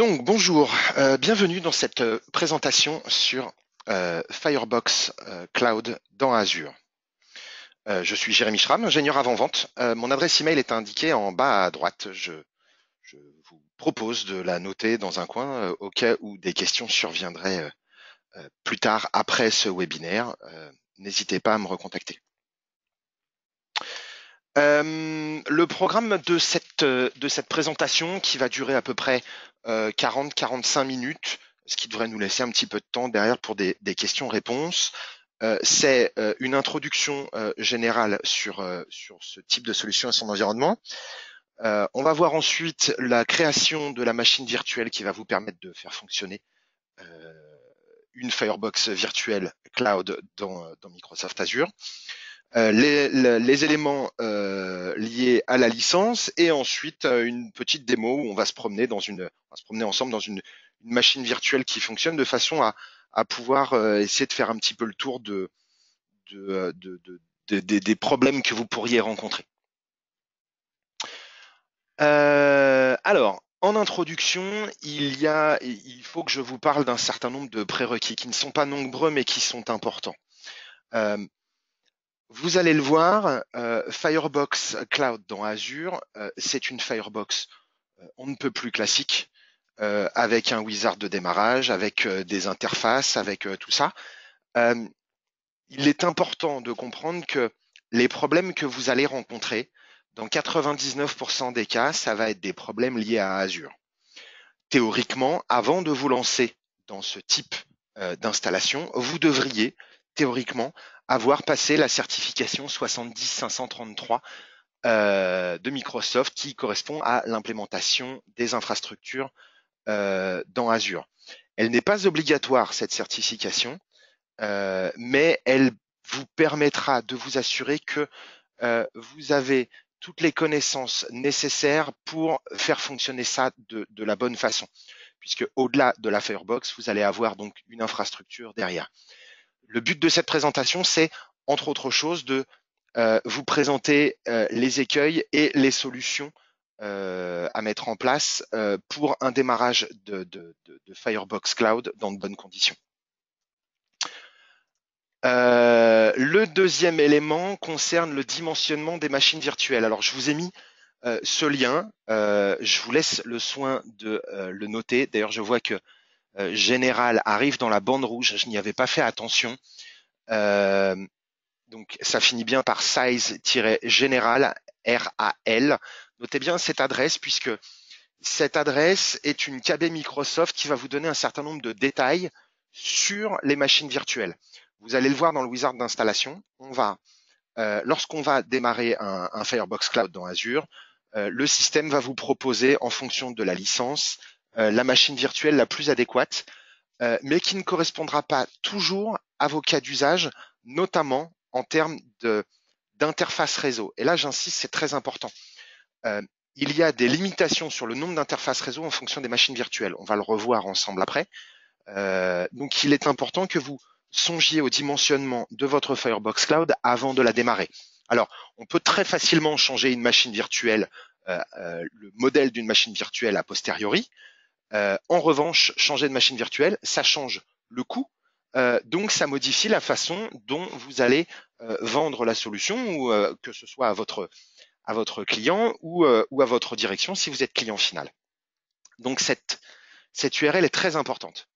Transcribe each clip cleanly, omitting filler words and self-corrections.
Donc bonjour, bienvenue dans cette présentation sur Firebox Cloud dans Azure. Je suis Jérémy Schramm, ingénieur avant-vente. Mon adresse email est indiquée en bas à droite. Je vous propose de la noter dans un coin au cas où des questions surviendraient plus tard après ce webinaire. N'hésitez pas à me recontacter. Le programme de cette présentation qui va durer à peu près 40-45 minutes, ce qui devrait nous laisser un petit peu de temps derrière pour des questions-réponses. C'est une introduction générale sur ce type de solution et son environnement. On va voir ensuite la création de la machine virtuelle qui va vous permettre de faire fonctionner une Firebox virtuelle cloud dans Microsoft Azure. Les éléments liés à la licence et ensuite une petite démo où on va se promener ensemble dans une machine virtuelle qui fonctionne de façon à pouvoir essayer de faire un petit peu le tour des problèmes que vous pourriez rencontrer. Alors, en introduction, il faut que je vous parle d'un certain nombre de prérequis qui ne sont pas nombreux mais qui sont importants. Vous allez le voir, Firebox Cloud dans Azure, c'est une Firebox on ne peut plus classique, avec un wizard de démarrage, avec des interfaces, avec tout ça. Il est important de comprendre que les problèmes que vous allez rencontrer, dans 99% des cas, ça va être des problèmes liés à Azure. Théoriquement, avant de vous lancer dans ce type d'installation, vous devriez théoriquement avoir passé la certification 70533 de Microsoft qui correspond à l'implémentation des infrastructures dans Azure. Elle n'est pas obligatoire, cette certification, mais elle vous permettra de vous assurer que vous avez toutes les connaissances nécessaires pour faire fonctionner ça de la bonne façon, puisque au-delà de la Firebox, vous allez avoir donc une infrastructure derrière. Le but de cette présentation, c'est, entre autres choses, de vous présenter les écueils et les solutions à mettre en place pour un démarrage de Firebox Cloud dans de bonnes conditions. Le deuxième élément concerne le dimensionnement des machines virtuelles. Alors, je vous ai mis ce lien. Je vous laisse le soin de le noter. D'ailleurs, je vois que Général arrive dans la bande rouge. Je n'y avais pas fait attention. Donc, ça finit bien par size-général, RAL. Notez bien cette adresse puisque cette adresse est une KB Microsoft qui va vous donner un certain nombre de détails sur les machines virtuelles. Vous allez le voir dans le wizard d'installation. Lorsqu'on va démarrer un Firebox Cloud dans Azure, le système va vous proposer, en fonction de la licence, la machine virtuelle la plus adéquate, mais qui ne correspondra pas toujours à vos cas d'usage, notamment en termes d'interface réseau. Et là, j'insiste, c'est très important. Il y a des limitations sur le nombre d'interfaces réseau en fonction des machines virtuelles. On va le revoir ensemble après. Donc, il est important que vous songiez au dimensionnement de votre Firebox Cloud avant de la démarrer. Alors, on peut très facilement changer une machine virtuelle, le modèle d'une machine virtuelle a posteriori. En revanche, changer de machine virtuelle, ça change le coût. Donc, ça modifie la façon dont vous allez vendre la solution, ou que ce soit à votre client ou à votre direction si vous êtes client final. Donc, cette URL est très importante.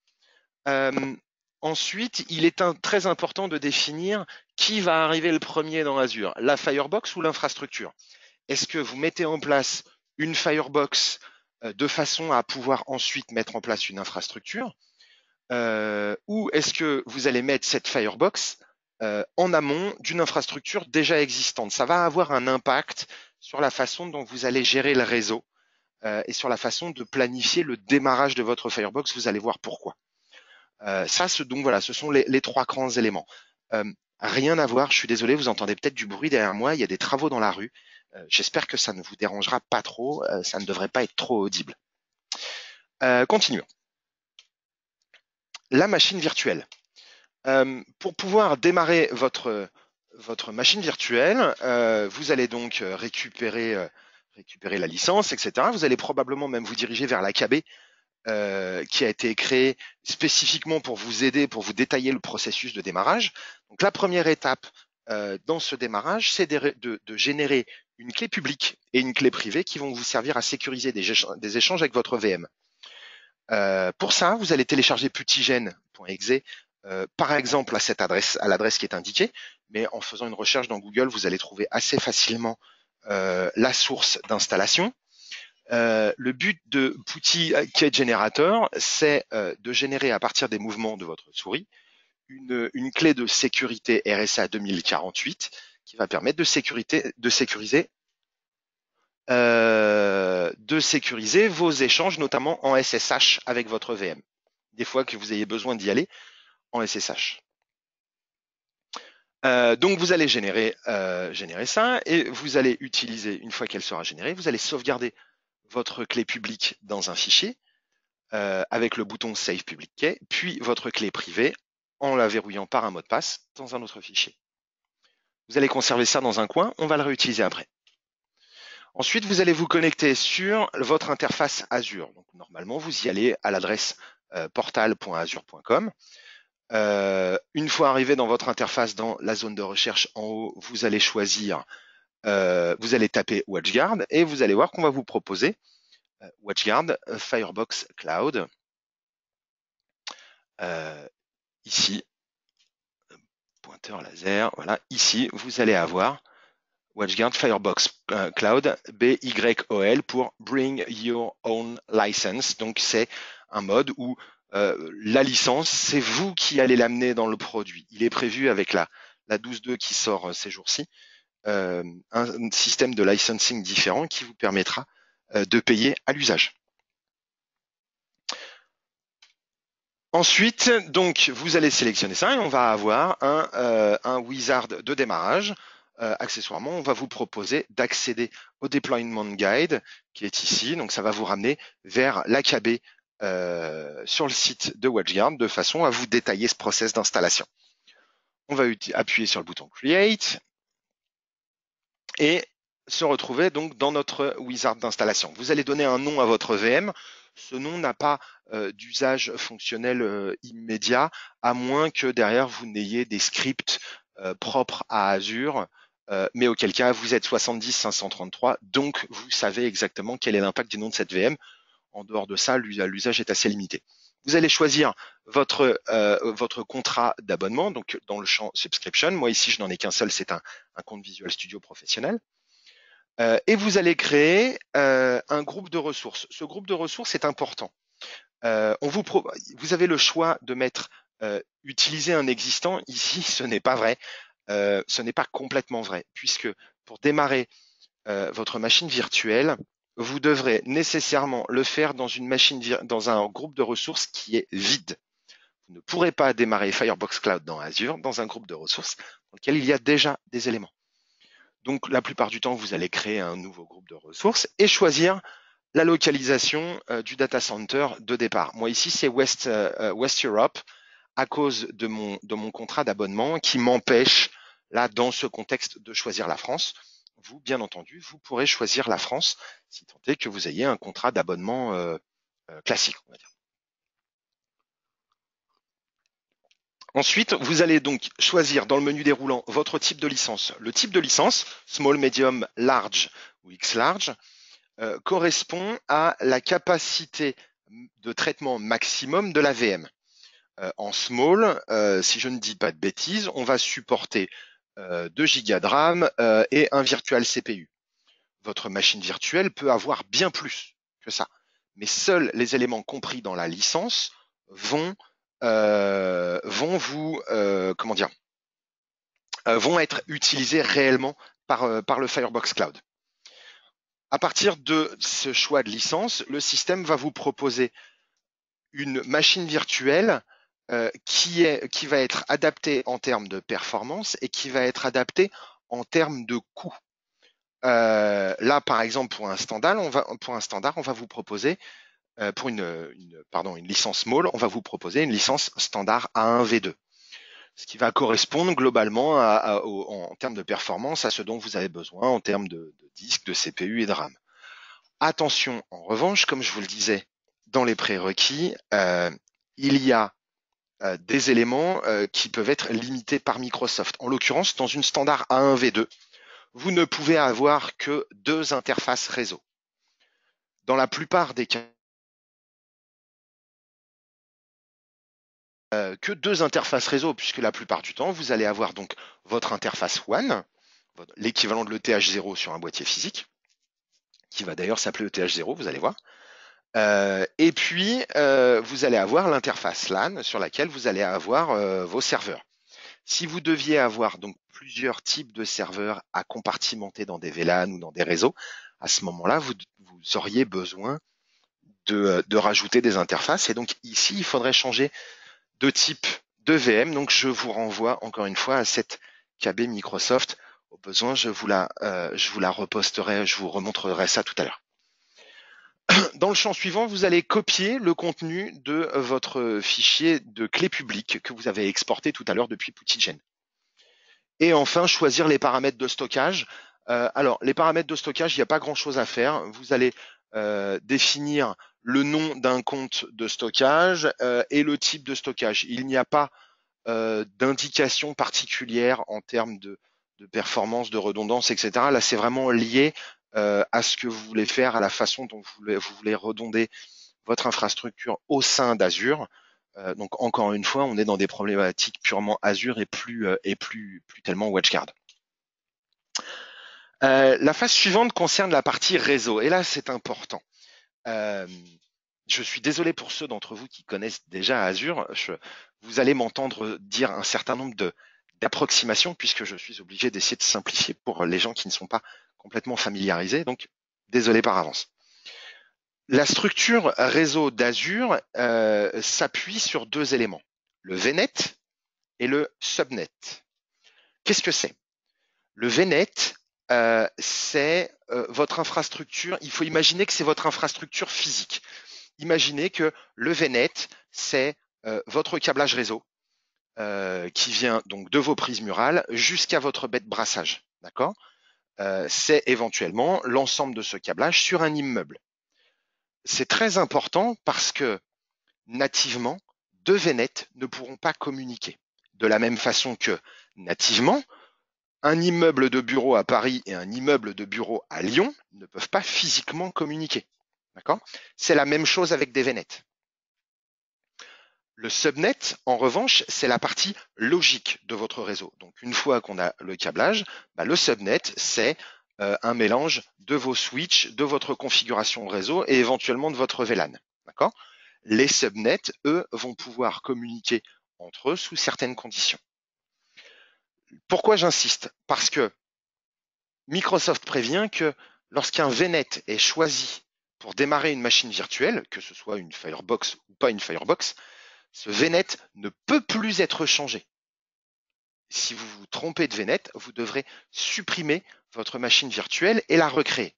Ensuite, il est très important de définir qui va arriver le premier dans Azure, la Firebox ou l'infrastructure. Est-ce que vous mettez en place une Firebox de façon à pouvoir ensuite mettre en place une infrastructure, ou est-ce que vous allez mettre cette Firebox en amont d'une infrastructure déjà existante? Ça va avoir un impact sur la façon dont vous allez gérer le réseau et sur la façon de planifier le démarrage de votre Firebox. Vous allez voir pourquoi. Donc voilà, ce sont les trois grands éléments. Rien à voir, je suis désolé, vous entendez peut-être du bruit derrière moi, il y a des travaux dans la rue. J'espère que ça ne vous dérangera pas trop, ça ne devrait pas être trop audible. Continuons. La machine virtuelle. Pour pouvoir démarrer votre machine virtuelle, vous allez donc récupérer la licence, etc. Vous allez probablement même vous diriger vers l'AKB qui a été créé spécifiquement pour vous aider, pour vous détailler le processus de démarrage. Donc la première étape dans ce démarrage, c'est de générer une clé publique et une clé privée qui vont vous servir à sécuriser des échanges avec votre VM. Pour ça, vous allez télécharger putygène.exe, par exemple à l'adresse qui est indiquée, mais en faisant une recherche dans Google, vous allez trouver assez facilement la source d'installation. Le but de PutyGenerator, c'est de générer à partir des mouvements de votre souris une clé de sécurité RSA 2048 qui va permettre de sécuriser vos échanges, notamment en SSH avec votre VM. Des fois que vous ayez besoin d'y aller en SSH. Donc vous allez générer ça et vous allez utiliser, une fois qu'elle sera générée, vous allez sauvegarder votre clé publique dans un fichier avec le bouton Save Public Key, puis votre clé privée en la verrouillant par un mot de passe dans un autre fichier. Vous allez conserver ça dans un coin, on va le réutiliser après. Ensuite, vous allez vous connecter sur votre interface Azure. Donc, normalement, vous y allez à l'adresse portal.azure.com. Une fois arrivé dans votre interface, dans la zone de recherche en haut, vous allez choisir, vous allez taper WatchGuard et vous allez voir qu'on va vous proposer WatchGuard Firebox Cloud. Ici, pointeur laser, voilà, ici, vous allez avoir WatchGuard Firebox Cloud BYOL pour Bring Your Own License. Donc, c'est un mode où la licence, c'est vous qui allez l'amener dans le produit. Il est prévu avec la 12.2 qui sort ces jours-ci, un système de licensing différent qui vous permettra de payer à l'usage. Ensuite, donc, vous allez sélectionner ça et on va avoir un wizard de démarrage. Accessoirement, on va vous proposer d'accéder au deployment guide qui est ici. Donc, ça va vous ramener vers l'AKB sur le site de WatchGuard de façon à vous détailler ce process d'installation. On va appuyer sur le bouton Create et se retrouver donc dans notre wizard d'installation. Vous allez donner un nom à votre VM. Ce nom n'a pas d'usage fonctionnel immédiat, à moins que derrière vous n'ayez des scripts propres à Azure, mais auquel cas vous êtes 70 533, donc vous savez exactement quel est l'impact du nom de cette VM. En dehors de ça, l'usage est assez limité. Vous allez choisir votre contrat d'abonnement, donc dans le champ Subscription. Moi ici, je n'en ai qu'un seul, c'est un compte Visual Studio professionnel. Et vous allez créer un groupe de ressources. Ce groupe de ressources est important. Vous avez le choix de mettre utiliser un existant. Ici, ce n'est pas vrai. Ce n'est pas complètement vrai, puisque pour démarrer votre machine virtuelle, vous devrez nécessairement le faire dans dans un groupe de ressources qui est vide. Vous ne pourrez pas démarrer Firebox Cloud dans Azure dans un groupe de ressources dans lequel il y a déjà des éléments. Donc, la plupart du temps, vous allez créer un nouveau groupe de ressources et choisir la localisation du data center de départ. Moi, ici, c'est West Europe à cause de mon contrat d'abonnement qui m'empêche, là, dans ce contexte, de choisir la France. Vous, bien entendu, vous pourrez choisir la France si tant est que vous ayez un contrat d'abonnement classique, on va dire. Ensuite, vous allez donc choisir dans le menu déroulant votre type de licence. Le type de licence, small, medium, large ou X-large, correspond à la capacité de traitement maximum de la VM. En small, si je ne dis pas de bêtises, on va supporter 2 Go de RAM et un virtual CPU. Votre machine virtuelle peut avoir bien plus que ça, mais seuls les éléments compris dans la licence vont être utilisés réellement par le Firebox Cloud. À partir de ce choix de licence, le système va vous proposer une machine virtuelle qui va être adaptée en termes de performance et qui va être adaptée en termes de coût. Là, par exemple, pour un standard, on va vous proposer pour une licence small, on va vous proposer une licence standard A1V2, ce qui va correspondre globalement en termes de performance à ce dont vous avez besoin en termes de disque, de CPU et de RAM. Attention, en revanche, comme je vous le disais dans les prérequis, il y a des éléments qui peuvent être limités par Microsoft. En l'occurrence, dans une standard A1V2, vous ne pouvez avoir que 2 interfaces réseau. Dans la plupart des cas, que 2 interfaces réseau, puisque la plupart du temps, vous allez avoir donc votre interface WAN, l'équivalent de l'ETH0 sur un boîtier physique, qui va d'ailleurs s'appeler ETH0, vous allez voir. Et puis, vous allez avoir l'interface LAN sur laquelle vous allez avoir vos serveurs. Si vous deviez avoir donc plusieurs types de serveurs à compartimenter dans des VLAN ou dans des réseaux, à ce moment-là, vous auriez besoin de rajouter des interfaces. Et donc ici, il faudrait changer de type de VM. Donc je vous renvoie encore une fois à cette KB Microsoft. Au besoin, je vous la reposterai, je vous remontrerai ça tout à l'heure. Dans le champ suivant, vous allez copier le contenu de votre fichier de clé publique que vous avez exporté tout à l'heure depuis Putigen. Et enfin, choisir les paramètres de stockage. Alors, les paramètres de stockage, il n'y a pas grand-chose à faire. Vous allez définir le nom d'un compte de stockage et le type de stockage. Il n'y a pas d'indication particulière en termes de performance, de redondance, etc. Là, c'est vraiment lié à ce que vous voulez faire, à la façon dont vous voulez redonder votre infrastructure au sein d'Azure. Donc encore une fois, on est dans des problématiques purement Azure et plus tellement WatchGuard. La phase suivante concerne la partie réseau. Et là, c'est important. Je suis désolé pour ceux d'entre vous qui connaissent déjà Azure. Vous allez m'entendre dire un certain nombre d'approximations puisque je suis obligé d'essayer de simplifier pour les gens qui ne sont pas complètement familiarisés. Donc, désolé par avance. La structure réseau d'Azure s'appuie sur 2 éléments, le VNet et le Subnet. Qu'est-ce que c'est? Le VNet, c'est votre infrastructure. Il faut imaginer que c'est votre infrastructure physique. Imaginez que le VNet, c'est votre câblage réseau qui vient donc de vos prises murales jusqu'à votre baie de brassage. D'accord? C'est éventuellement l'ensemble de ce câblage sur un immeuble. C'est très important parce que nativement, 2 VNet ne pourront pas communiquer. De la même façon que nativement, un immeuble de bureau à Paris et un immeuble de bureau à Lyon ne peuvent pas physiquement communiquer. D'accord? C'est la même chose avec des VNet. Le subnet, en revanche, c'est la partie logique de votre réseau. Donc, une fois qu'on a le câblage, le subnet, c'est un mélange de vos switches, de votre configuration réseau et éventuellement de votre VLAN. D'accord? Les subnets, eux, vont pouvoir communiquer entre eux sous certaines conditions. Pourquoi j'insiste? Parce que Microsoft prévient que lorsqu'un VNet est choisi pour démarrer une machine virtuelle, que ce soit une Firebox ou pas une Firebox, ce VNet ne peut plus être changé. Si vous vous trompez de VNet, vous devrez supprimer votre machine virtuelle et la recréer.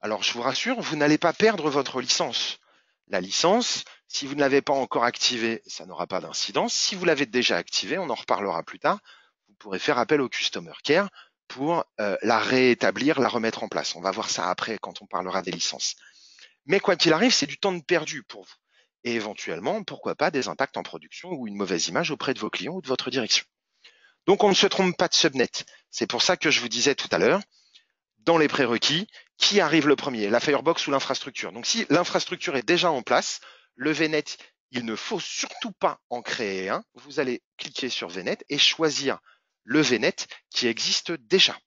Alors, je vous rassure, vous n'allez pas perdre votre licence. La licence, si vous ne l'avez pas encore activée, ça n'aura pas d'incidence. Si vous l'avez déjà activée, on en reparlera plus tard, vous pourrez faire appel au Customer Care pour la réétablir, la remettre en place. On va voir ça après quand on parlera des licences. Mais quoi qu'il arrive, c'est du temps de perdu pour vous. Et éventuellement, pourquoi pas des impacts en production ou une mauvaise image auprès de vos clients ou de votre direction. Donc, on ne se trompe pas de subnet. C'est pour ça que je vous disais tout à l'heure, dans les prérequis, qui arrive le premier, la Firebox ou l'infrastructure. Donc, si l'infrastructure est déjà en place, le VNet, il ne faut surtout pas en créer un. Vous allez cliquer sur VNet et choisir le VNet qui existe déjà.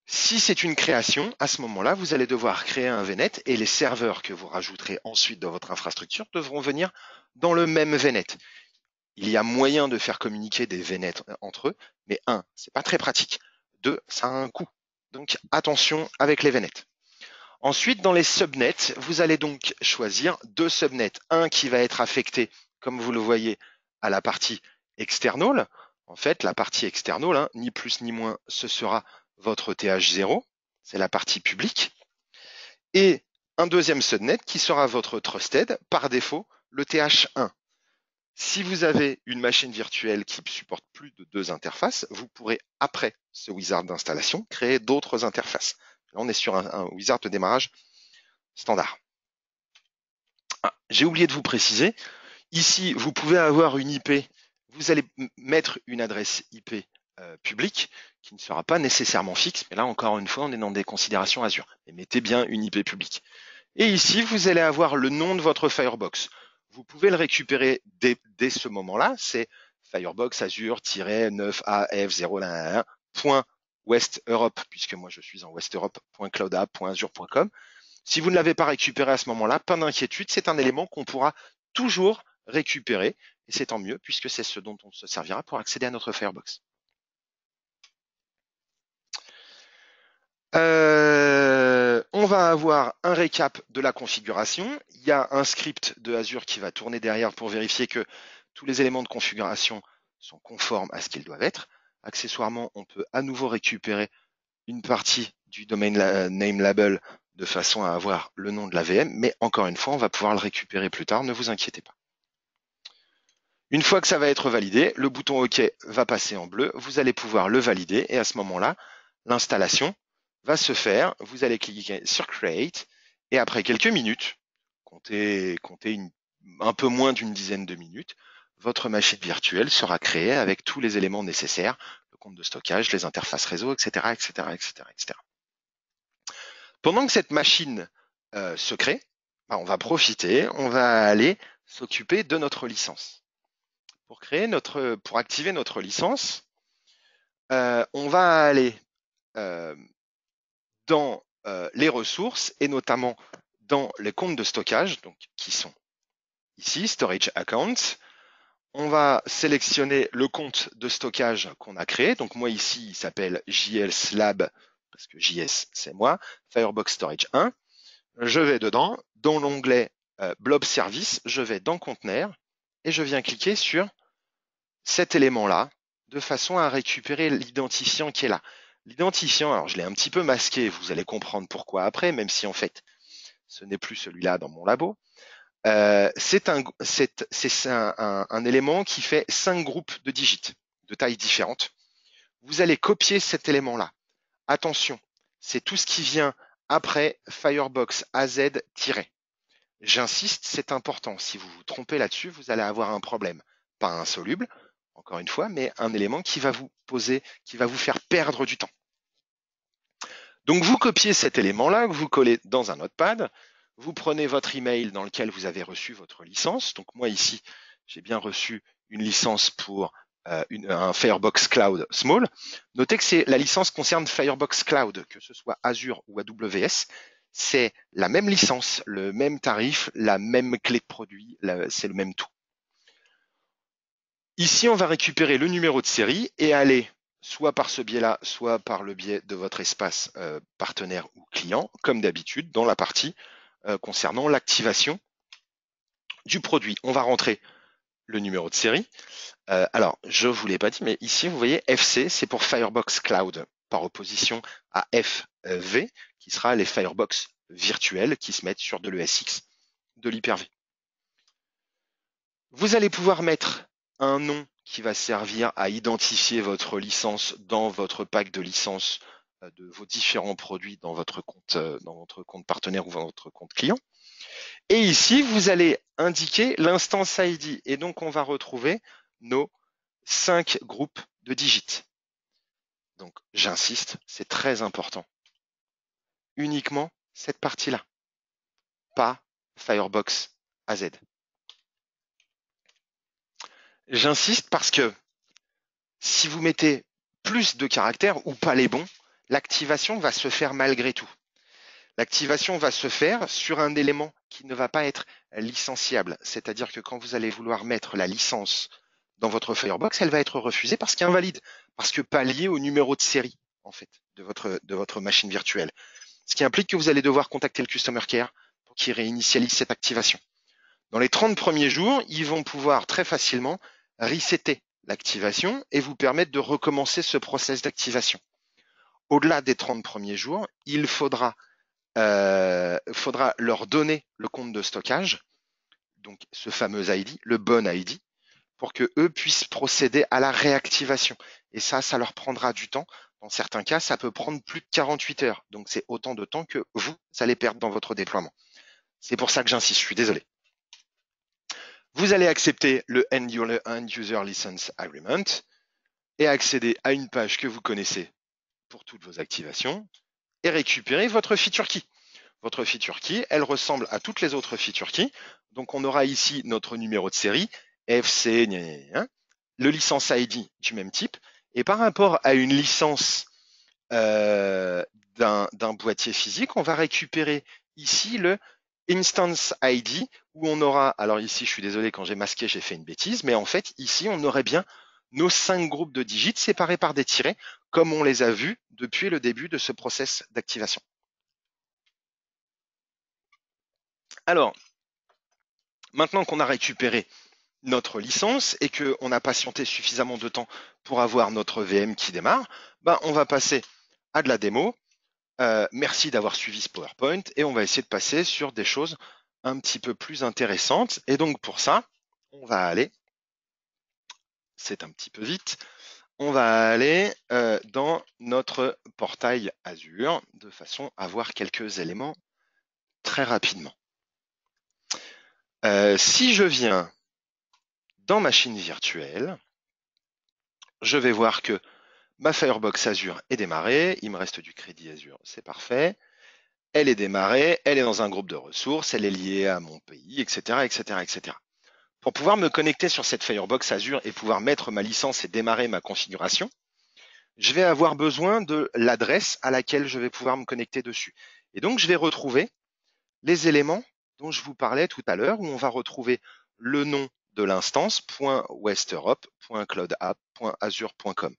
Si c'est une création, à ce moment-là, vous allez devoir créer un VNet et les serveurs que vous rajouterez ensuite dans votre infrastructure devront venir dans le même VNet. Il y a moyen de faire communiquer des VNet entre eux, mais 1, c'est pas très pratique. 2, ça a un coût. Donc attention avec les VNet. Ensuite, dans les subnets, vous allez donc choisir 2 subnets. Un qui va être affecté, comme vous le voyez, à la partie external. En fait, la partie external, ni plus ni moins, ce sera votre TH0, c'est la partie publique. Et un deuxième subnet qui sera votre trusted, par défaut, le TH1. Si vous avez une machine virtuelle qui supporte plus de 2 interfaces, vous pourrez, après ce wizard d'installation, créer d'autres interfaces. Là, on est sur un wizard de démarrage standard. Ah, j'ai oublié de vous préciser, ici, vous pouvez avoir une IP, vous allez mettre une adresse IP publique qui ne sera pas nécessairement fixe, mais là, encore une fois, on est dans des considérations Azure. Mais mettez bien une IP publique. Et ici, vous allez avoir le nom de votre Firebox. Vous pouvez le récupérer dès ce moment-là, c'est Firebox Azure-9AF011.West Europe, puisque moi je suis en West Europe.cloudapp.azure.com. Si vous ne l'avez pas récupéré à ce moment-là, pas d'inquiétude, c'est un élément qu'on pourra toujours récupérer, et c'est tant mieux, puisque c'est ce dont on se servira pour accéder à notre Firebox. On va avoir un récap de la configuration. Il y a un script de Azure qui va tourner derrière pour vérifier que tous les éléments de configuration sont conformes à ce qu'ils doivent être. Accessoirement, on peut à nouveau récupérer une partie du domain name label de façon à avoir le nom de la VM, mais encore une fois, on va pouvoir le récupérer plus tard, ne vous inquiétez pas. Une fois que ça va être validé, le bouton OK va passer en bleu, vous allez pouvoir le valider et à ce moment-là, l'installation va se faire. Vous allez cliquer sur Create et après quelques minutes, comptez un peu moins d'une dizaine de minutes, votre machine virtuelle sera créée avec tous les éléments nécessaires, le compte de stockage, les interfaces réseau, etc., etc., etc., etc. Pendant que cette machine se crée, on va profiter, on va aller s'occuper de notre licence. Pour activer notre licence, on va aller dans les ressources et notamment dans les comptes de stockage, donc qui sont ici, Storage Accounts. On va sélectionner le compte de stockage qu'on a créé. Donc moi ici, il s'appelle JS Lab, parce que JS c'est moi, Firebox Storage 1. Je vais dedans, dans l'onglet Blob Service, je vais dans Conteneur et je viens cliquer sur cet élément-là de façon à récupérer l'identifiant qui est là. L'identifiant, alors je l'ai un petit peu masqué, vous allez comprendre pourquoi après, même si en fait ce n'est plus celui-là dans mon labo. C'est un élément qui fait 5 groupes de digits de tailles différentes. Vous allez copier cet élément-là. Attention, c'est tout ce qui vient après Firebox AZ-. J'insiste, c'est important. Si vous vous trompez là-dessus, vous allez avoir un problème. Pas insoluble, encore une fois, mais un élément qui va vous faire perdre du temps. Donc vous copiez cet élément-là, que vous collez dans un notepad, vous prenez votre email dans lequel vous avez reçu votre licence. Donc moi ici, j'ai bien reçu une licence pour un Firebox Cloud Small. Notez que la licence concerne Firebox Cloud, que ce soit Azure ou AWS. C'est la même licence, le même tarif, la même clé de produit, c'est le même tout. Ici, on va récupérer le numéro de série et aller soit par ce biais-là, soit par le biais de votre espace partenaire ou client, comme d'habitude, dans la partie concernant l'activation du produit. On va rentrer le numéro de série. Alors, je ne vous l'ai pas dit, mais ici, vous voyez, FC, c'est pour Firebox Cloud, par opposition à FV, qui sera les Firebox virtuels qui se mettent sur de l'ESX, de l'Hyper-V. Vous allez pouvoir mettre un nom qui va servir à identifier votre licence dans votre pack de licences de vos différents produits dans votre compte partenaire ou dans votre compte client. Et ici, vous allez indiquer l'instance ID. Et donc, on va retrouver nos 5 groupes de digits. Donc, j'insiste, c'est très important. Uniquement cette partie-là, pas Firebox AZ. J'insiste parce que si vous mettez plus de caractères ou pas les bons, l'activation va se faire malgré tout. L'activation va se faire sur un élément qui ne va pas être licenciable. C'est-à-dire que quand vous allez vouloir mettre la licence dans votre Firebox, elle va être refusée parce qu'elle est invalide, parce que pas liée au numéro de série, en fait, de votre machine virtuelle. Ce qui implique que vous allez devoir contacter le Customer Care pour qu'il réinitialise cette activation. Dans les 30 premiers jours, ils vont pouvoir très facilement resetter l'activation et vous permettre de recommencer ce process d'activation. Au-delà des 30 premiers jours, il faudra leur donner le compte de stockage, donc ce fameux ID, le bon ID, pour que eux puissent procéder à la réactivation. Et ça leur prendra du temps. Dans certains cas, ça peut prendre plus de 48 heures. Donc c'est autant de temps que vous allez perdre dans votre déploiement. C'est pour ça que j'insiste, je suis désolé. Vous allez accepter le End User License Agreement et accéder à une page que vous connaissez pour toutes vos activations et récupérer votre feature key. Votre feature key, elle ressemble à toutes les autres feature keys. Donc, on aura ici notre numéro de série, FC, le licence ID du même type. Et par rapport à une licence d'un boîtier physique, on va récupérer ici le Instance ID où on aura, alors ici je suis désolé quand j'ai masqué j'ai fait une bêtise, mais en fait ici on aurait bien nos 5 groupes de digits séparés par des tirets comme on les a vus depuis le début de ce process d'activation. Alors, maintenant qu'on a récupéré notre licence et qu'on a patienté suffisamment de temps pour avoir notre VM qui démarre, ben on va passer à de la démo. Merci d'avoir suivi ce PowerPoint et on va essayer de passer sur des choses un petit peu plus intéressantes. Et donc pour ça, on va aller, c'est un petit peu vite, on va aller dans notre portail Azure de façon à voir quelques éléments très rapidement. Si je viens dans machine virtuelle, je vais voir que ma Firebox Azure est démarrée. Il me reste du crédit Azure, c'est parfait. Elle est démarrée, elle est dans un groupe de ressources, elle est liée à mon pays, etc., etc., etc. Pour pouvoir me connecter sur cette Firebox Azure et pouvoir mettre ma licence et démarrer ma configuration, je vais avoir besoin de l'adresse à laquelle je vais pouvoir me connecter dessus. Et donc, je vais retrouver les éléments dont je vous parlais tout à l'heure, où on va retrouver le nom de l'instance, .westeurope.cloudapp.azure.com.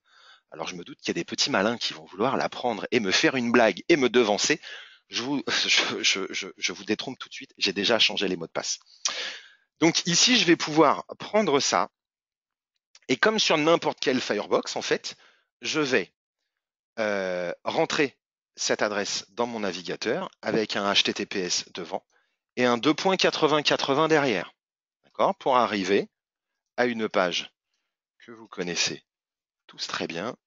Alors, je me doute qu'il y a des petits malins qui vont vouloir la prendre et me faire une blague et me devancer. Je vous détrompe tout de suite, j'ai déjà changé les mots de passe. Donc ici, je vais pouvoir prendre ça, et comme sur n'importe quelle Firebox, en fait, je vais rentrer cette adresse dans mon navigateur avec un HTTPS devant et un 2.8080 derrière, d'accord, pour arriver à une page que vous connaissez tous très bien.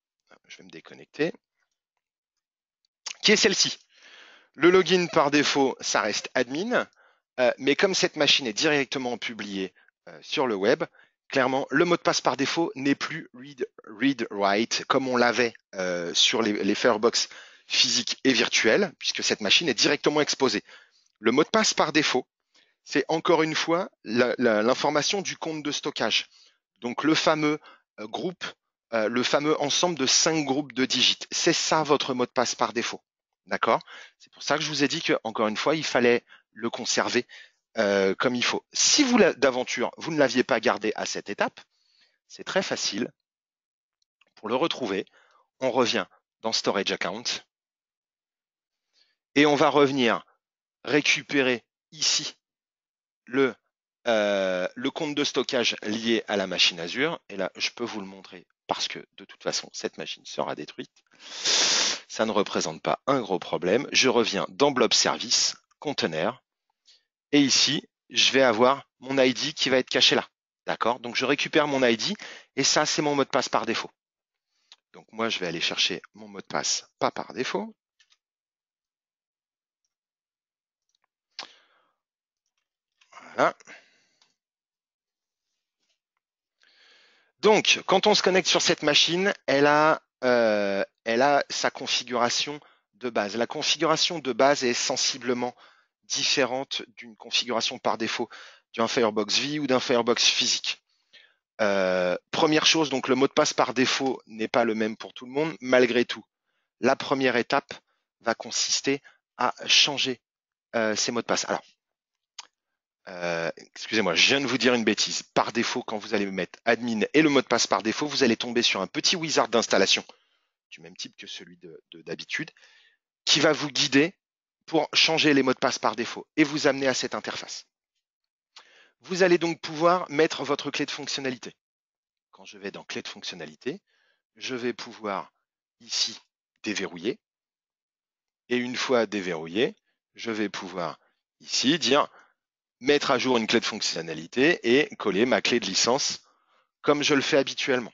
Je vais me déconnecter, qui est celle-ci. Le login par défaut, ça reste admin, mais comme cette machine est directement publiée sur le web, clairement, le mot de passe par défaut n'est plus read-write comme on l'avait sur les Firebox physiques et virtuelles, puisque cette machine est directement exposée. Le mot de passe par défaut, c'est encore une fois l'information du compte de stockage. Donc le fameux groupe, le fameux ensemble de 5 groupes de digits. C'est ça votre mot de passe par défaut. D'accord? C'est pour ça que je vous ai dit que, encore une fois, il fallait le conserver comme il faut. Si vous, d'aventure, vous ne l'aviez pas gardé à cette étape, c'est très facile. Pour le retrouver, on revient dans Storage Account et on va revenir récupérer ici le compte de stockage lié à la machine Azure. Et là, je peux vous le montrer parce que de toute façon, cette machine sera détruite. Ça ne représente pas un gros problème. Je reviens dans Blob Service, conteneur. Et ici, je vais avoir mon ID qui va être caché là. D'accord? Donc, je récupère mon ID et ça, c'est mon mot de passe par défaut. Donc, moi, je vais aller chercher mon mot de passe pas par défaut. Voilà. Donc, quand on se connecte sur cette machine, elle a sa configuration de base. La configuration de base est sensiblement différente d'une configuration par défaut d'un Firebox V ou d'un Firebox physique. Première chose, donc le mot de passe par défaut n'est pas le même pour tout le monde. Malgré tout, la première étape va consister à changer ces mots de passe. Alors, excusez-moi, je viens de vous dire une bêtise. Par défaut, quand vous allez mettre admin et le mot de passe par défaut, vous allez tomber sur un petit wizard d'installation du même type que celui d'habitude, qui va vous guider pour changer les mots de passe par défaut et vous amener à cette interface. Vous allez donc pouvoir mettre votre clé de fonctionnalité. Quand je vais dans clé de fonctionnalité, je vais pouvoir ici déverrouiller. Et une fois déverrouillé, je vais pouvoir ici dire mettre à jour une clé de fonctionnalité et coller ma clé de licence comme je le fais habituellement.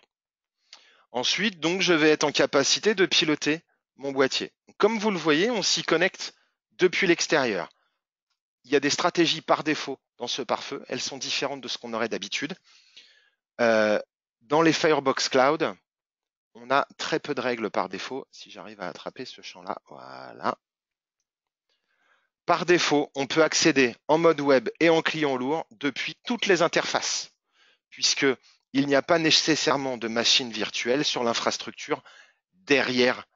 Ensuite, donc, je vais être en capacité de piloter mon boîtier. Comme vous le voyez, on s'y connecte depuis l'extérieur. il y a des stratégies par défaut dans ce pare-feu. Elles sont différentes de ce qu'on aurait d'habitude. Dans les Firebox Cloud, on a très peu de règles par défaut. Si j'arrive à attraper ce champ-là, voilà. Par défaut, on peut accéder en mode web et en client lourd depuis toutes les interfaces, puisque il n'y a pas nécessairement de machine virtuelle sur l'infrastructure derrière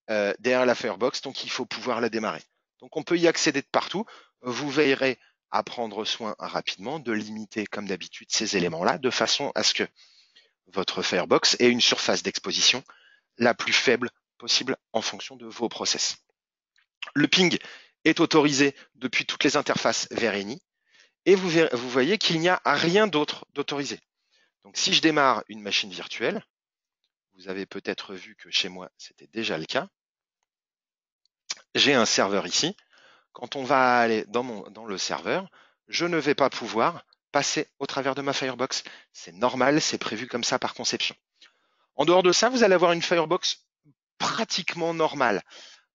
la Firebox, donc il faut pouvoir la démarrer. Donc on peut y accéder de partout. Vous veillerez à prendre soin rapidement de limiter, comme d'habitude, ces éléments-là, de façon à ce que votre Firebox ait une surface d'exposition la plus faible possible en fonction de vos process. Le ping est autorisé depuis toutes les interfaces vers ENI, et vous voyez qu'il n'y a rien d'autre d'autorisé. Donc si je démarre une machine virtuelle, vous avez peut-être vu que chez moi, c'était déjà le cas. J'ai un serveur ici. Quand on va aller dans le serveur, je ne vais pas pouvoir passer au travers de ma Firebox. C'est normal, c'est prévu comme ça par conception. En dehors de ça, vous allez avoir une Firebox pratiquement normale.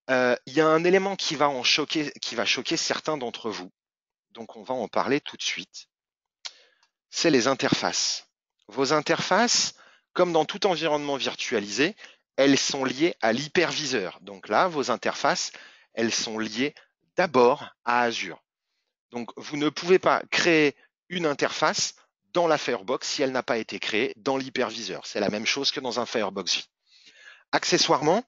Il y a un élément qui va choquer certains d'entre vous. Donc on va en parler tout de suite. C'est les interfaces. Vos interfaces, comme dans tout environnement virtualisé, elles sont liées à l'hyperviseur. Donc là, vos interfaces, elles sont liées d'abord à Azure. Donc vous ne pouvez pas créer une interface dans la Firebox si elle n'a pas été créée dans l'hyperviseur. C'est la même chose que dans un Firebox V. Accessoirement,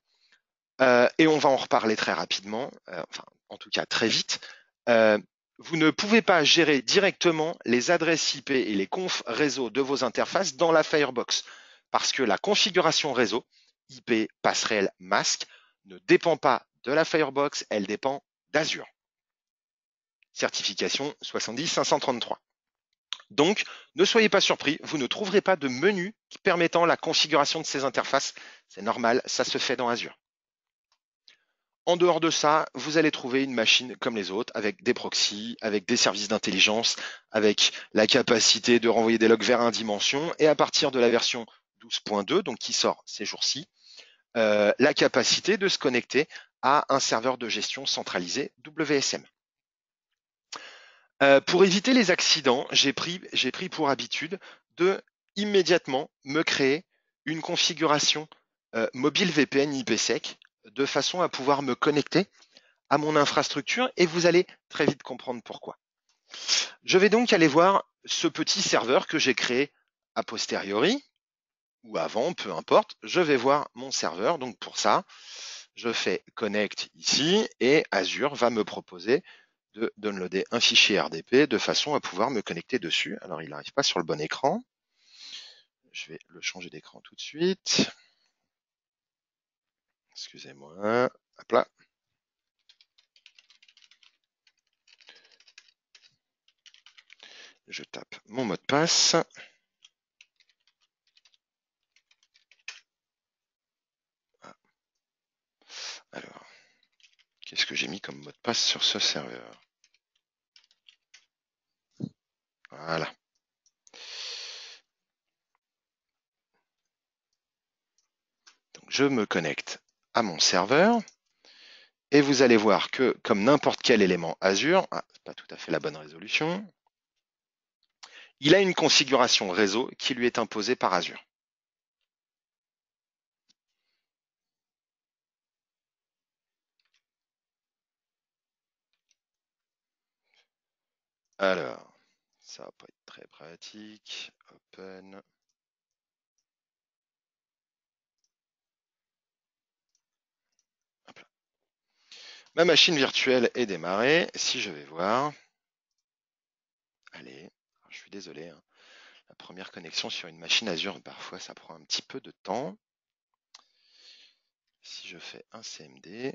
et on va en reparler très rapidement, enfin en tout cas très vite, vous ne pouvez pas gérer directement les adresses IP et les confs réseau de vos interfaces dans la Firebox parce que la configuration réseau, IP, passerelle, masque, ne dépend pas de la Firebox, elle dépend d'Azure. Certification 70533. Donc, ne soyez pas surpris, vous ne trouverez pas de menu permettant la configuration de ces interfaces. C'est normal, ça se fait dans Azure. En dehors de ça, vous allez trouver une machine comme les autres, avec des proxys, avec des services d'intelligence, avec la capacité de renvoyer des logs vers une dimension, et à partir de la version 12.2, donc qui sort ces jours-ci, la capacité de se connecter à un serveur de gestion centralisé WSM. Pour éviter les accidents, j'ai pris pour habitude de immédiatement me créer une configuration mobile VPN IPsec de façon à pouvoir me connecter à mon infrastructure et vous allez très vite comprendre pourquoi. Je vais donc aller voir ce petit serveur que j'ai créé a posteriori ou avant, peu importe. Je vais voir mon serveur. Donc pour ça, je fais connect ici et Azure va me proposer de downloader un fichier RDP de façon à pouvoir me connecter dessus. Alors il n'arrive pas sur le bon écran. Je vais le changer d'écran tout de suite. Excusez-moi. Hop là. Je tape mon mot de passe. Alors, qu'est-ce que j'ai mis comme mot de passe sur ce serveur? Voilà. Donc, je me connecte à mon serveur et vous allez voir que, comme n'importe quel élément Azure, c'est pas tout à fait la bonne résolution, il a une configuration réseau qui lui est imposée par Azure. Alors, ça va pas être très pratique. Open. Hop là. Ma machine virtuelle est démarrée. Si je vais voir, allez, je suis désolé, hein. La première connexion sur une machine Azure, parfois ça prend un petit peu de temps. Si je fais un CMD,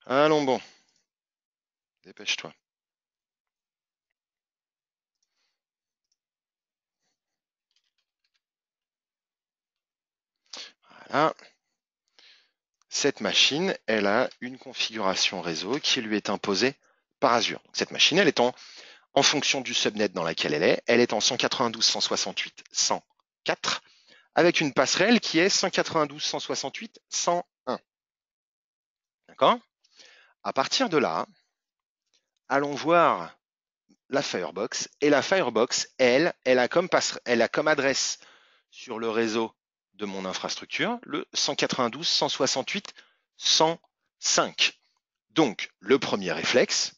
allons bon, dépêche-toi. Voilà. Cette machine, elle a une configuration réseau qui lui est imposée par Azure. Donc, cette machine, elle est en fonction du subnet dans laquelle elle est en 192.168.104 avec une passerelle qui est 192.168.101. D'accord? À partir de là, allons voir la Firebox. Et la Firebox, elle a comme adresse sur le réseau de mon infrastructure le 192.168.105. Donc, le premier réflexe,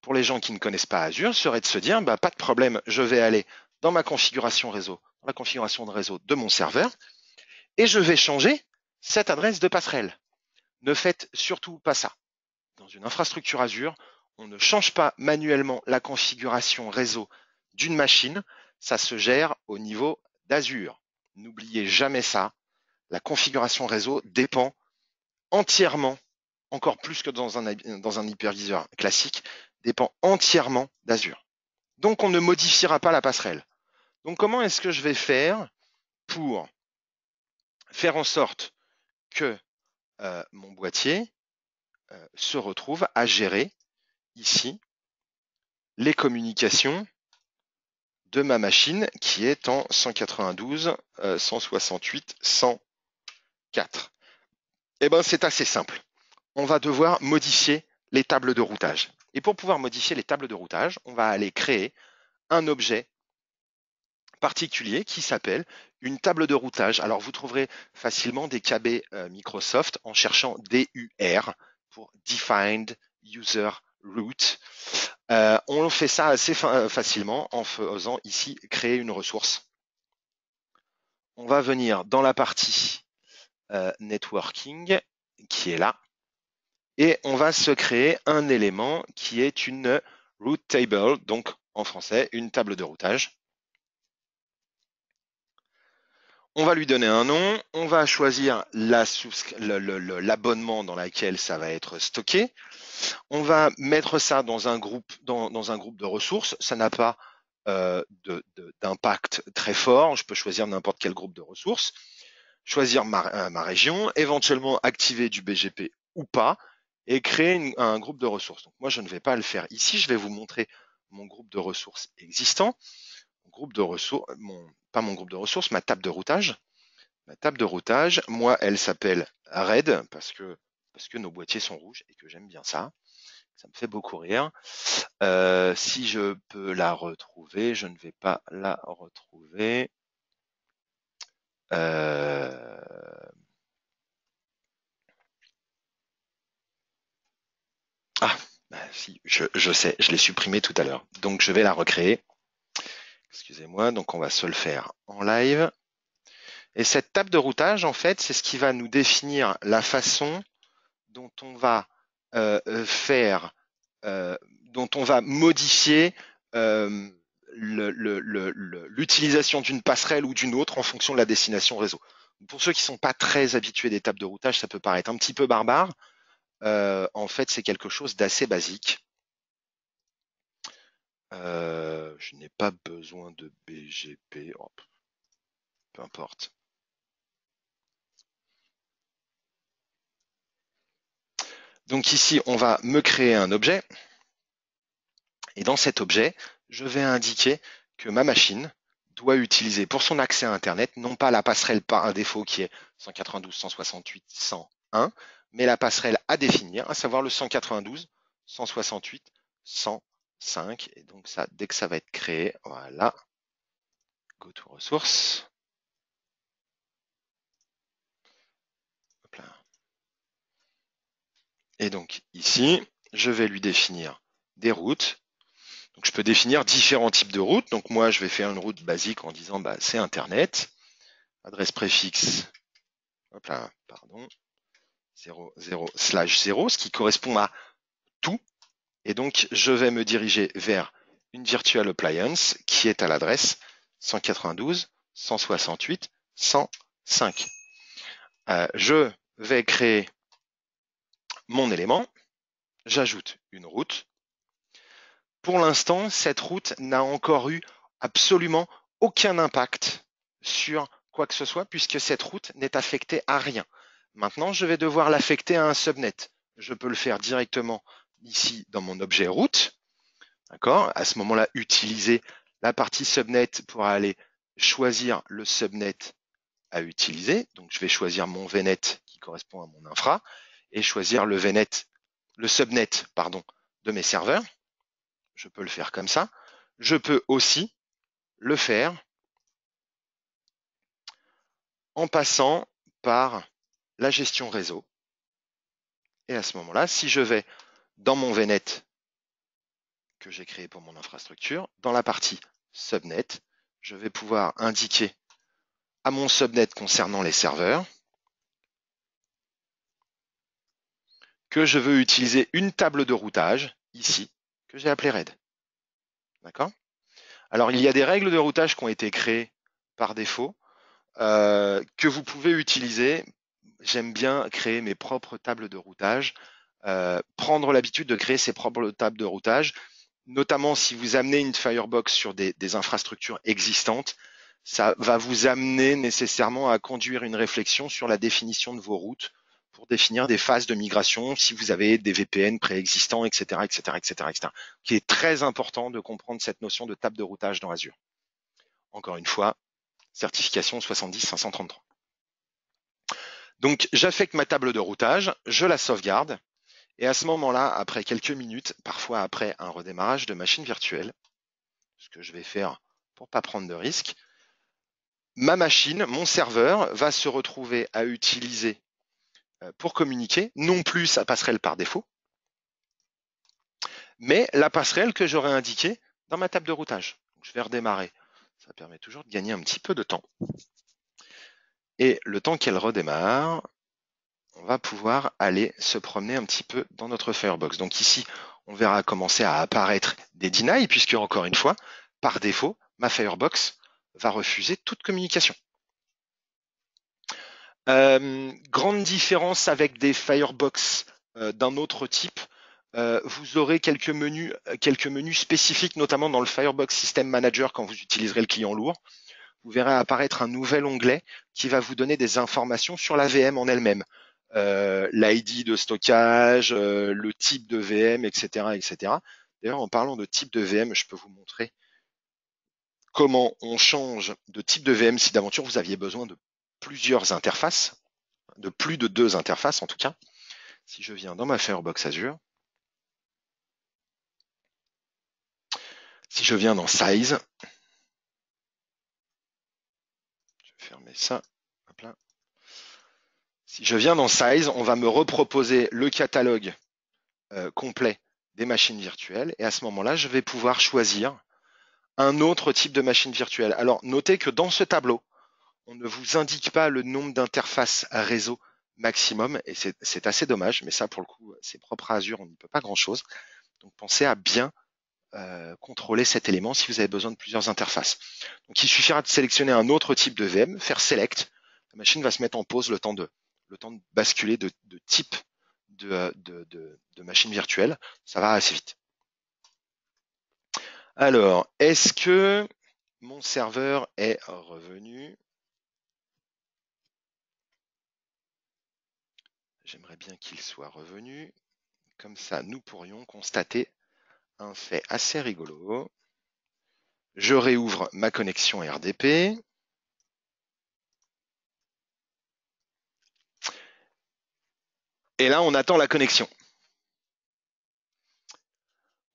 pour les gens qui ne connaissent pas Azure, serait de se dire, bah, pas de problème, je vais aller dans ma configuration réseau, dans la configuration de réseau de mon serveur, et je vais changer cette adresse de passerelle. Ne faites surtout pas ça. Dans une infrastructure Azure, on ne change pas manuellement la configuration réseau d'une machine, ça se gère au niveau d'Azure. N'oubliez jamais ça, la configuration réseau dépend entièrement, encore plus que dans un hyperviseur classique, dépend entièrement d'Azure. Donc on ne modifiera pas la passerelle. Donc comment est-ce que je vais faire pour faire en sorte que mon boîtier se retrouve à gérer ici les communications de ma machine qui est en 192.168.104. Eh bien, c'est assez simple. On va devoir modifier les tables de routage. Et pour pouvoir modifier les tables de routage, on va aller créer un objet particulier qui s'appelle une table de routage. Alors, vous trouverez facilement des KB Microsoft en cherchant DUR pour Defined User Route. On fait ça assez facilement en faisant ici créer une ressource. On va venir dans la partie networking qui est là et on va se créer un élément qui est une route table, donc en français une table de routage. On va lui donner un nom, on va choisir l'abonnement dans lequel ça va être stocké. On va mettre ça dans un groupe, dans un groupe de ressources. Ça n'a pas d'impact très fort. Je peux choisir n'importe quel groupe de ressources, choisir ma région, éventuellement activer du BGP ou pas, et créer un groupe de ressources. Donc moi, je ne vais pas le faire ici. Je vais vous montrer mon groupe de ressources existant. Mon groupe de ressources, pas mon groupe de ressources, ma table de routage. Ma table de routage, moi, elle s'appelle Red parce que nos boîtiers sont rouges et que j'aime bien ça. Ça me fait beaucoup rire. Si je peux la retrouver, je ne vais pas la retrouver. Ah, bah, si, je sais, je l'ai supprimée tout à l'heure. Donc, je vais la recréer. Excusez-moi, donc on va se le faire en live. Et cette table de routage, en fait, c'est ce qui va nous définir la façon dont on va faire, dont on va modifier l'utilisation d'une passerelle ou d'une autre en fonction de la destination réseau. Pour ceux qui ne sont pas très habitués des tables de routage, ça peut paraître un petit peu barbare. En fait, c'est quelque chose d'assez basique. Je n'ai pas besoin de BGP, oh, peu importe. Donc ici, on va me créer un objet. Et dans cet objet, je vais indiquer que ma machine doit utiliser pour son accès à Internet, non pas la passerelle par défaut qui est 192.168.101, mais la passerelle à définir, à savoir le 192.168.105. Et donc ça, dès que ça va être créé, voilà, go to ressources. Hop là. Et donc ici, je vais lui définir des routes. Donc, je peux définir différents types de routes. Donc, moi, je vais faire une route basique en disant, bah, c'est Internet. Adresse préfixe, hop là, pardon, 0/0, ce qui correspond à tout. Et donc, je vais me diriger vers une virtual appliance qui est à l'adresse 192.168.105. Je vais créer mon élément. J'ajoute une route. Pour l'instant, cette route n'a encore eu absolument aucun impact sur quoi que ce soit puisque cette route n'est affectée à rien. Maintenant, je vais devoir l'affecter à un subnet. Je peux le faire directement ici dans mon objet route. D'accord? À ce moment-là, utiliser la partie subnet pour aller choisir le subnet à utiliser. Donc, je vais choisir mon VNet qui correspond à mon infra et choisir le subnet, pardon, de mes serveurs. Je peux le faire comme ça. Je peux aussi le faire en passant par la gestion réseau. Et à ce moment-là, si je vais dans mon VNet que j'ai créé pour mon infrastructure, dans la partie subnet, je vais pouvoir indiquer à mon subnet concernant les serveurs que je veux utiliser une table de routage, ici, que j'ai appelée RAID. D'accord? Alors, il y a des règles de routage qui ont été créées par défaut, que vous pouvez utiliser. J'aime bien créer mes propres tables de routage, prendre l'habitude de créer ses propres tables de routage, notamment si vous amenez une Firebox sur des infrastructures existantes, ça va vous amener nécessairement à conduire une réflexion sur la définition de vos routes pour définir des phases de migration, si vous avez des VPN préexistants, etc., etc., etc., etc. Il est très important de comprendre cette notion de table de routage dans Azure. Encore une fois, certification 70533. Donc, j'affecte ma table de routage, je la sauvegarde, et à ce moment-là, après quelques minutes, parfois après un redémarrage de machine virtuelle, ce que je vais faire pour pas prendre de risques, ma machine, mon serveur, va se retrouver à utiliser pour communiquer, non plus sa passerelle par défaut, mais la passerelle que j'aurais indiquée dans ma table de routage. Donc, je vais redémarrer. Ça permet toujours de gagner un petit peu de temps. Et le temps qu'elle redémarre, on va pouvoir aller se promener un petit peu dans notre Firebox. Donc ici, on verra commencer à apparaître des deny, puisque encore une fois, par défaut, ma Firebox va refuser toute communication. Grande différence avec des Firebox d'un autre type, vous aurez quelques menus spécifiques, notamment dans le Firebox System Manager quand vous utiliserez le client lourd. Vous verrez apparaître un nouvel onglet qui va vous donner des informations sur la VM en elle-même. L'ID de stockage, le type de VM, etc., etc. D'ailleurs, en parlant de type de VM, je peux vous montrer comment on change de type de VM si d'aventure vous aviez besoin de plusieurs interfaces, de plus de 2 interfaces en tout cas. Si je viens dans ma Firebox Azure, si je viens dans Size, je vais fermer ça. Hop là. Si je viens dans Size, on va me reproposer le catalogue complet des machines virtuelles et à ce moment-là, je vais pouvoir choisir un autre type de machine virtuelle. Alors, notez que dans ce tableau, on ne vous indique pas le nombre d'interfaces réseau maximum et c'est assez dommage, mais ça, pour le coup, c'est propre à Azure, on n'y peut pas grand-chose. Donc, pensez à bien contrôler cet élément si vous avez besoin de plusieurs interfaces. Donc, il suffira de sélectionner un autre type de VM, faire Select. La machine va se mettre en pause le temps de basculer de type de machine virtuelle. Ça va assez vite. Alors, est-ce que mon serveur est revenu? J'aimerais bien qu'il soit revenu. Comme ça, nous pourrions constater un fait assez rigolo. Je réouvre ma connexion RDP. Et là, on attend la connexion.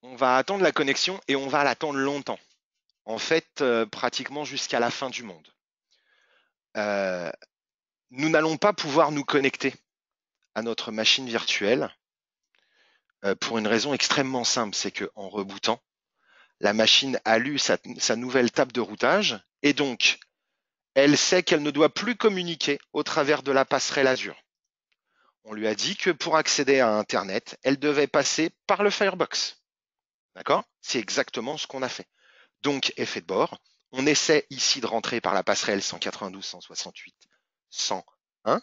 On va attendre la connexion et on va l'attendre longtemps. En fait, pratiquement jusqu'à la fin du monde. Nous n'allons pas pouvoir nous connecter à notre machine virtuelle pour une raison extrêmement simple, c'est qu'en rebootant, la machine a lu sa nouvelle table de routage et donc elle sait qu'elle ne doit plus communiquer au travers de la passerelle Azure. On lui a dit que pour accéder à Internet, elle devait passer par le Firebox. D'accord? C'est exactement ce qu'on a fait. Donc, effet de bord, on essaie ici de rentrer par la passerelle 192.168.101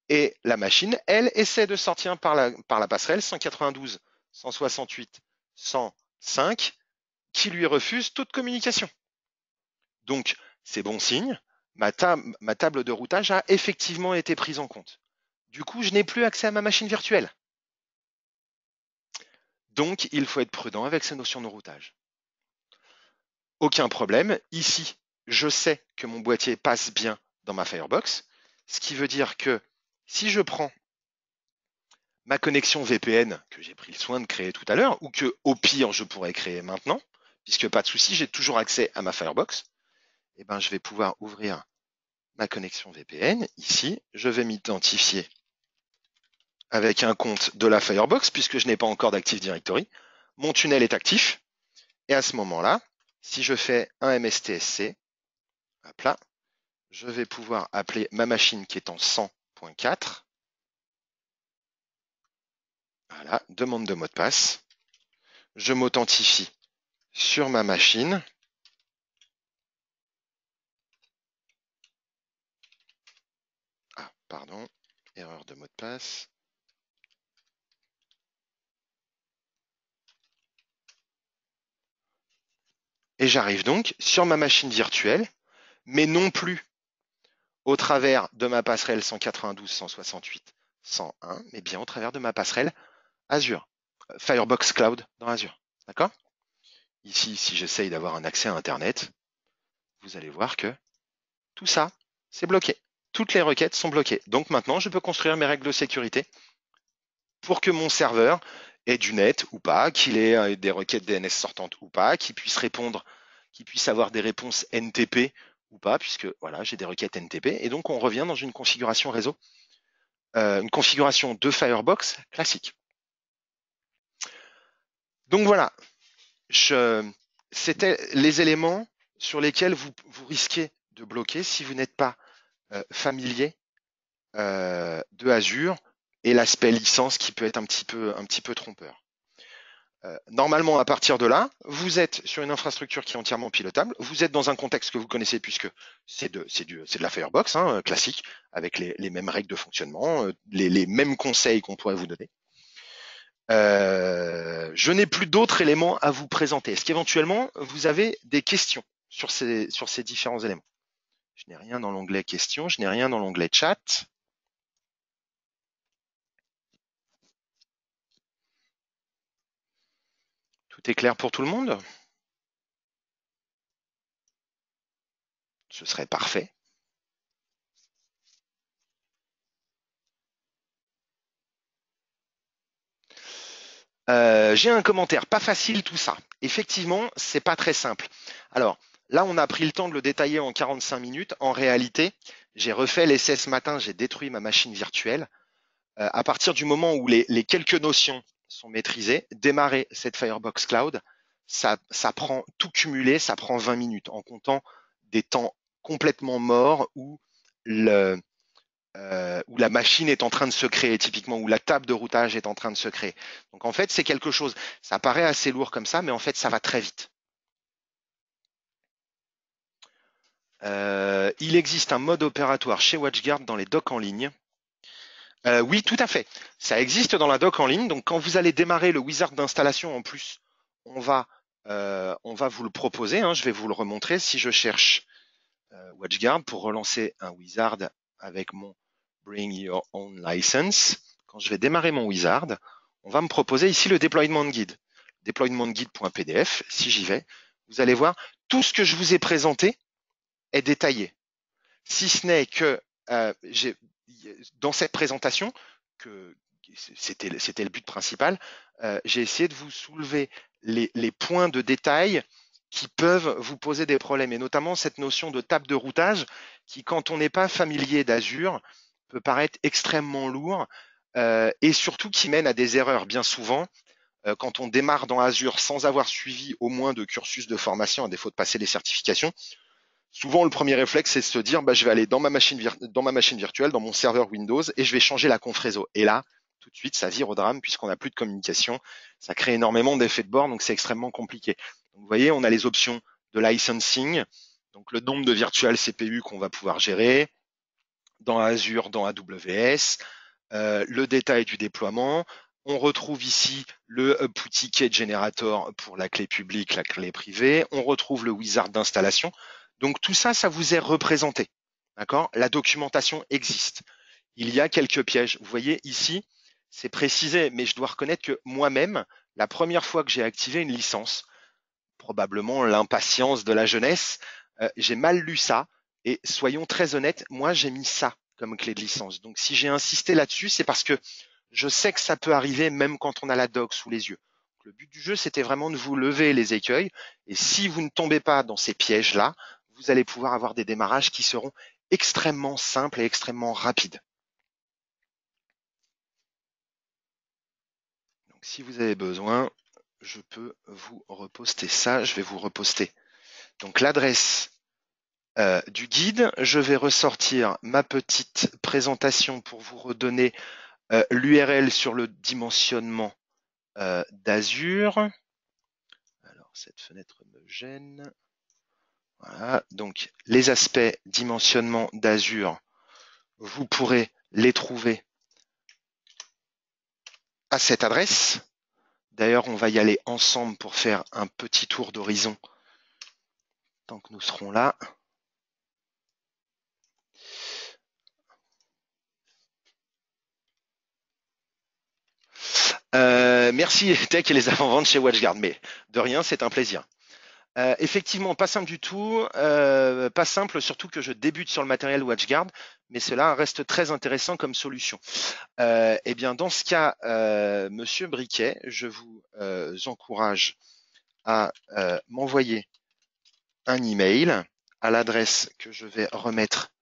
et la machine, elle, essaie de sortir par la passerelle 192.168.105 qui lui refuse toute communication. Donc, c'est bon signe, ma table de routage a effectivement été prise en compte. Du coup, je n'ai plus accès à ma machine virtuelle. Donc, il faut être prudent avec ces notions de routage. Aucun problème. Ici, je sais que mon boîtier passe bien dans ma Firebox, ce qui veut dire que si je prends ma connexion VPN que j'ai pris le soin de créer tout à l'heure, ou que au pire je pourrais créer maintenant, puisque pas de souci, j'ai toujours accès à ma Firebox, et ben, je vais pouvoir ouvrir ma connexion VPN. Ici, je vais m'identifier avec un compte de la Firebox, puisque je n'ai pas encore d'Active Directory. Mon tunnel est actif, et à ce moment-là, si je fais un MSTSC, hop là, je vais pouvoir appeler ma machine qui est en 100.4. Voilà, demande de mot de passe. Je m'authentifie sur ma machine. Ah, pardon, erreur de mot de passe. Et j'arrive donc sur ma machine virtuelle, mais non plus au travers de ma passerelle 192.168.101, mais bien au travers de ma passerelle Azure, Firebox Cloud dans Azure. D'accord? Ici, si j'essaye d'avoir un accès à Internet, vous allez voir que tout ça, c'est bloqué. Toutes les requêtes sont bloquées. Donc maintenant, je peux construire mes règles de sécurité pour que mon serveur ait du net ou pas, qu'il ait des requêtes DNS sortantes ou pas, qu'il puisse répondre, qu'il puisse avoir des réponses NTP ou pas, puisque voilà, j'ai des requêtes NTP. Et donc, on revient dans une configuration réseau, une configuration de Firebox classique. Donc voilà, c'était les éléments sur lesquels vous risquez de bloquer si vous n'êtes pas familier de Azure et l'aspect licence qui peut être un petit peu trompeur. Normalement, à partir de là, vous êtes sur une infrastructure qui est entièrement pilotable. Vous êtes dans un contexte que vous connaissez puisque c'est de la Firebox classique, avec les mêmes règles de fonctionnement, les mêmes conseils qu'on pourrait vous donner. Je n'ai plus d'autres éléments à vous présenter. Est-ce qu'éventuellement, vous avez des questions sur ces différents éléments? Je n'ai rien dans l'onglet questions, je n'ai rien dans l'onglet chat. Tout est clair pour tout le monde? Ce serait parfait. J'ai un commentaire, pas facile tout ça. Effectivement, c'est pas très simple. Alors, là, on a pris le temps de le détailler en 45 minutes. En réalité, j'ai refait l'essai ce matin, j'ai détruit ma machine virtuelle. À partir du moment où les quelques notions sont maîtrisées, démarrer cette Firebox Cloud, ça prend tout cumulé, ça prend 20 minutes en comptant des temps complètement morts où où la machine est en train de se créer, typiquement, où la table de routage est en train de se créer. Donc en fait, c'est quelque chose, ça paraît assez lourd comme ça, mais en fait, ça va très vite. Il existe un mode opératoire chez WatchGuard dans les docs en ligne. Oui, tout à fait. Ça existe dans la doc en ligne. Donc quand vous allez démarrer le wizard d'installation, en plus, on va vous le proposer. Je vais vous le remontrer. Si je cherche WatchGuard pour relancer un wizard avec mon Bring Your Own License, quand je vais démarrer mon wizard, on va me proposer ici le deployment guide, deploymentguide.pdf. Si j'y vais, vous allez voir tout ce que je vous ai présenté est détaillé. Si ce n'est que dans cette présentation, que c'était le but principal, j'ai essayé de vous soulever les points de détail qui peuvent vous poser des problèmes, et notamment cette notion de table de routage qui, quand on n'est pas familier d'Azure, peut paraître extrêmement lourd et surtout qui mène à des erreurs bien souvent. Quand on démarre dans Azure sans avoir suivi au moins de cursus de formation, à défaut de passer les certifications, souvent le premier réflexe c'est de se dire je vais aller dans ma machine virtuelle, dans mon serveur Windows, et je vais changer la conf réseau. Et là, tout de suite, ça vire au drame puisqu'on n'a plus de communication. Ça crée énormément d'effets de bord, donc c'est extrêmement compliqué. Donc, vous voyez, on a les options de licensing, donc le nombre de virtual CPU qu'on va pouvoir gérer dans Azure, dans AWS, le détail du déploiement. On retrouve ici le Output Ticket Generator pour la clé publique, la clé privée. On retrouve le wizard d'installation. Donc tout ça, ça vous est représenté. D'accord? La documentation existe. Il y a quelques pièges. Vous voyez ici, c'est précisé, mais je dois reconnaître que moi-même, la première fois que j'ai activé une licence, probablement l'impatience de la jeunesse, j'ai mal lu ça. Et soyons très honnêtes, moi j'ai mis ça comme clé de licence. Donc si j'ai insisté là-dessus, c'est parce que je sais que ça peut arriver même quand on a la doc sous les yeux. Le but du jeu, c'était vraiment de vous lever les écueils. Et si vous ne tombez pas dans ces pièges-là, vous allez pouvoir avoir des démarrages qui seront extrêmement simples et extrêmement rapides. Donc si vous avez besoin, je peux vous reposter ça. Je vais vous reposter donc l'adresse du guide. Je vais ressortir ma petite présentation pour vous redonner l'URL sur le dimensionnement d'Azure. Alors cette fenêtre me gêne. Voilà, donc les aspects dimensionnement d'Azure, vous pourrez les trouver à cette adresse. D'ailleurs, on va y aller ensemble pour faire un petit tour d'horizon tant que nous serons là. Merci Tech et les avant-ventes chez WatchGuard, mais de rien, c'est un plaisir. Effectivement, pas simple du tout, pas simple, surtout que je débute sur le matériel WatchGuard, mais cela reste très intéressant comme solution. Eh bien, dans ce cas, Monsieur Briquet, je vous encourage à m'envoyer un email à l'adresse que je vais remettre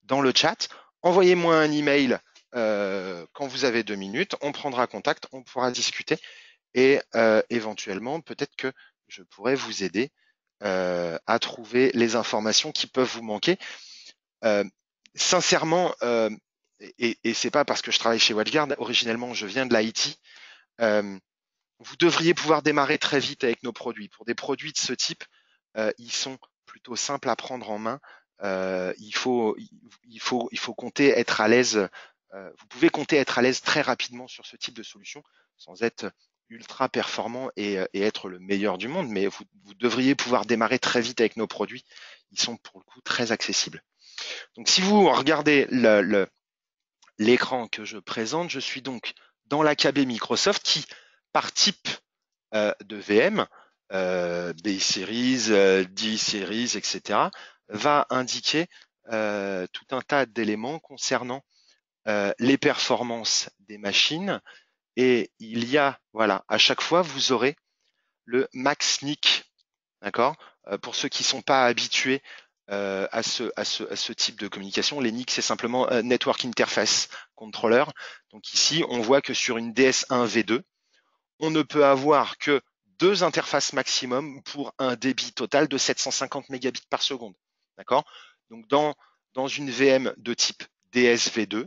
dans le chat. Envoyez-moi un email quand vous avez 2 minutes, on prendra contact, on pourra discuter et éventuellement, peut-être que je pourrais vous aider à trouver les informations qui peuvent vous manquer. Sincèrement, et c'est pas parce que je travaille chez WatchGuard, originellement je viens de l'IT, vous devriez pouvoir démarrer très vite avec nos produits. Pour des produits de ce type, ils sont plutôt simples à prendre en main. Il faut compter être à l'aise. Vous pouvez compter être à l'aise très rapidement sur ce type de solution sans être ultra performant et être le meilleur du monde, mais vous devriez pouvoir démarrer très vite avec nos produits. Ils sont pour le coup très accessibles. Donc si vous regardez l'écran que je présente, je suis donc dans l'AKB Microsoft qui, par type de VM, B Series, D Series, etc., va indiquer tout un tas d'éléments concernant les performances des machines. Et il y a, voilà, à chaque fois, vous aurez le max NIC, d'accord. Pour ceux qui ne sont pas habitués à ce type de communication, les NIC, c'est simplement Network Interface Controller. Donc ici, on voit que sur une DS1 V2, on ne peut avoir que 2 interfaces maximum pour un débit total de 750 mégabits par seconde. D'accord. Donc dans une VM de type DSV2,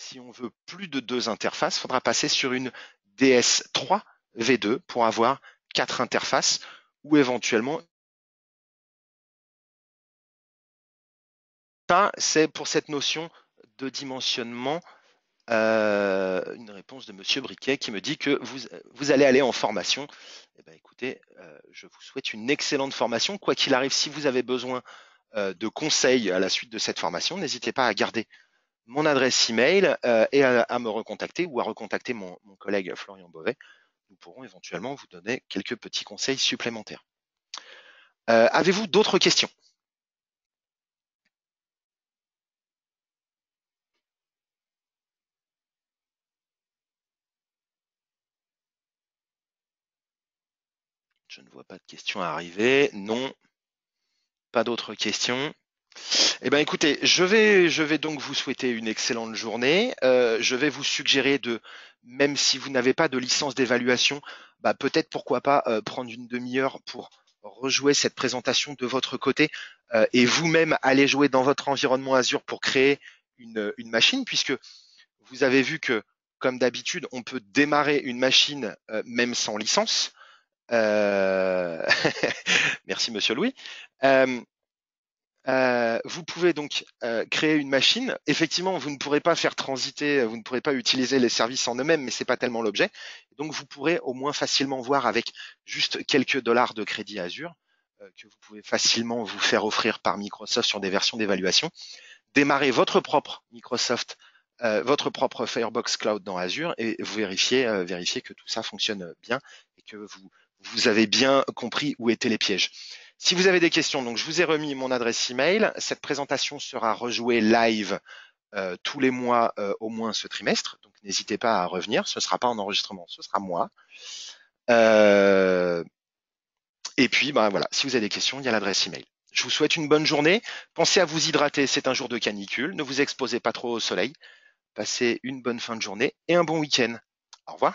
si on veut plus de 2 interfaces, il faudra passer sur une DS3 V2 pour avoir 4 interfaces ou éventuellement. Ça, c'est pour cette notion de dimensionnement. Une réponse de Monsieur Briquet qui me dit que vous allez aller en formation. Eh ben, écoutez, je vous souhaite une excellente formation. Quoi qu'il arrive, si vous avez besoin de conseils à la suite de cette formation, n'hésitez pas à garder mon adresse email et à me recontacter ou à recontacter mon collègue Florian Beauvais. Nous pourrons éventuellement vous donner quelques petits conseils supplémentaires. Avez-vous d'autres questions? Je ne vois pas de questions arriver. Non, pas d'autres questions. Eh ben, écoutez, je vais donc vous souhaiter une excellente journée. Je vais vous suggérer de, même si vous n'avez pas de licence d'évaluation, bah, peut-être pourquoi pas prendre une demi-heure pour rejouer cette présentation de votre côté et vous-même aller jouer dans votre environnement Azure pour créer une machine, puisque vous avez vu que, comme d'habitude, on peut démarrer une machine même sans licence. Merci, Monsieur Louis. Euh, vous pouvez donc créer une machine. Effectivement, vous ne pourrez pas faire transiter, vous ne pourrez pas utiliser les services en eux-mêmes, mais c'est pas tellement l'objet. Donc, vous pourrez au moins facilement voir avec juste quelques dollars de crédit Azure que vous pouvez facilement vous faire offrir par Microsoft sur des versions d'évaluation. Démarrer votre propre Microsoft, votre propre Firebox Cloud dans Azure et vous vérifier que tout ça fonctionne bien que vous avez bien compris où étaient les pièges. Si vous avez des questions, donc je vous ai remis mon adresse email. Cette présentation sera rejouée live tous les mois au moins ce trimestre. Donc n'hésitez pas à revenir. Ce ne sera pas en enregistrement, ce sera moi. Et puis bah, voilà, si vous avez des questions, il y a l'adresse email. Je vous souhaite une bonne journée. Pensez à vous hydrater, c'est un jour de canicule. Ne vous exposez pas trop au soleil. Passez une bonne fin de journée et un bon week-end. Au revoir.